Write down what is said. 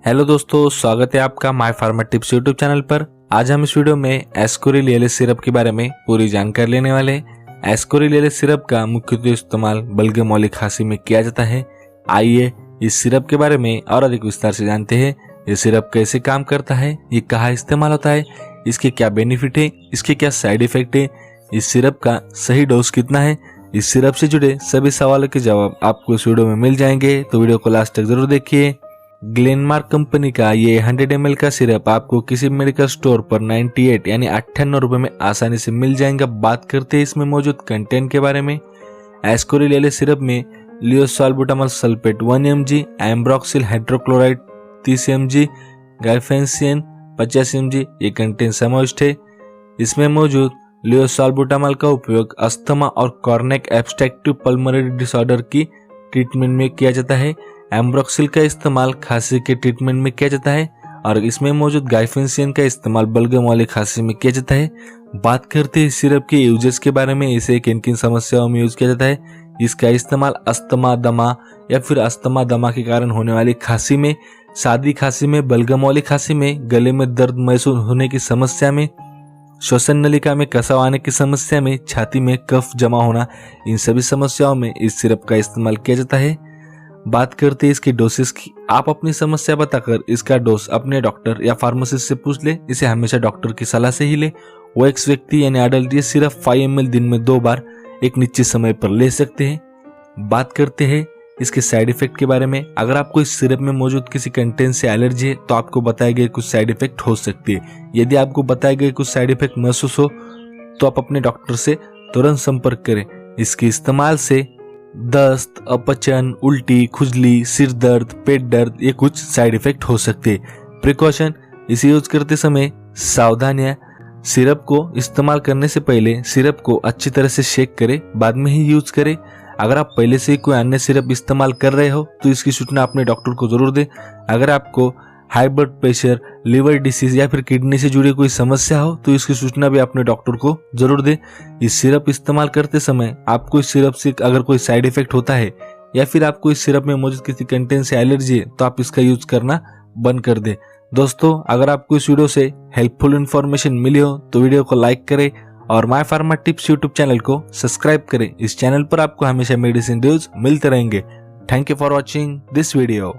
Hello दोस्तों, स्वागत है आपका my pharma tips YouTube channel पर। आज हम इस वीडियो में एस्कोरिल एल सिरप के बारे में पूरी जानकारी लेने वाले हैं। एस्कोरिल एल सिरप का मुख्यतः इस्तेमाल बलगम वाली खांसी में किया जाता है। आइए इस सिरप के बारे में और अधिक विस्तार से जानते हैं। ये सिरप कैसे काम करता है, ये कहाँ इस्तेमाल होता है, इसके क्या बेनिफिट है, इसके क्या साइड इफेक्ट है, इस सिरप का सही डोज कितना है। इस सिरप से जुड़े सभी सवालों के जवाब आपको इस वीडियो में मिल जाएंगे, तो वीडियो को लास्ट तक जरूर देखिए। ग्लेनमार्क कंपनी का ये 100 ml का सिरप आपको किसी मेडिकल स्टोर पर 98 यानी 98 रुपए में आसानी से मिल जाएगा। बात करते हैं इसमें मौजूद कंटेंट के बारे में। एस्कोरिल एल सिरप में levosalbutamol sulphate 1 mg, ambroxol hydrochloride 30 mg, guaifenesin 50 mg ये कंटेंट समाविष्ट है। इसमें मौजूद लियोसाल्बुटामॉल का उपयोग अस्थमा और कॉर्निक ऑब्स्ट्रक्टिव पल्मोनरी डिसऑर्डर की ट्रीटमेंट में किया जाता है। एम्ब्रोक्सिल का इस्तेमाल खांसी के ट्रीटमेंट में किया जाता है और इसमें मौजूद गाइफेंसिन का इस्तेमाल बलगम वाली खांसी में किया जाता है। बात करते हैं इस सिरप के यूजेस के बारे में। इसे किन किन समस्याओं में यूज किया जाता है। इसका इस्तेमाल अस्थमा दमा या फिर अस्थमा दमा के कारण होने वाली खांसी में, सादी खांसी में, बलगम वाली खांसी में, गले में दर्द महसूस होने की समस्या में, श्वसन नलिका में कसाव आने की समस्या में, छाती में कफ जमा होना, इन सभी समस्याओं में इस सिरप का इस्तेमाल किया जाता है। बात करते हैं इसकी डोसेस की। आप अपनी समस्या बताकर इसका डोज अपने डॉक्टर या फार्मासिस्ट से पूछ ले। इसे हमेशा डॉक्टर की सलाह से ही ले। वयस्क व्यक्ति यानी एडल्ट ये सिर्फ 5 ml दिन में 2 बार एक निश्चित समय पर ले सकते हैं। बात करते हैं इसके साइड इफेक्ट के बारे में। अगर आपको इस सिरप में मौजूद किसी कंटेंट से एलर्जी है तो आपको बताए गए कुछ साइड इफेक्ट हो सकती है। यदि आपको बताए गए कुछ साइड इफेक्ट महसूस हो तो आप अपने डॉक्टर से तुरंत संपर्क करें। इसके इस्तेमाल से दस्त, अपचन, उल्टी, खुजली, सिर दर्द, पेट दर्द ये कुछ साइड इफेक्ट हो सकते हैं। प्रिकॉशन, इसे यूज करते समय सावधानियां। सिरप को इस्तेमाल करने से पहले सिरप को अच्छी तरह से शेक करें, बाद में ही यूज करें। अगर आप पहले से ही कोई अन्य सिरप इस्तेमाल कर रहे हो तो इसकी सूचना अपने डॉक्टर को जरूर दें। अगर आपको high blood pressure, liver disease या फिर किडनी से जुड़ी कोई समस्या हो तो इसकी सूचना भी अपने डॉक्टर को जरूर दें। इस सिरप इस्तेमाल करते समय आपको इस सिरप से अगर कोई साइड इफेक्ट होता है या फिर आपको इस सिरप में मौजूद किसी कंटेंट से एलर्जी है तो आप इसका यूज करना बंद कर दें। दोस्तों, अगर आपको इस वीडियो से हेल्पफुल इन्फॉर्मेशन मिली हो तो वीडियो को लाइक करें और my pharma tips YouTube channel को सब्सक्राइब करें। इस चैनल पर आपको हमेशा मेडिसिन न्यूज मिलते रहेंगे। Thank you for watching this video.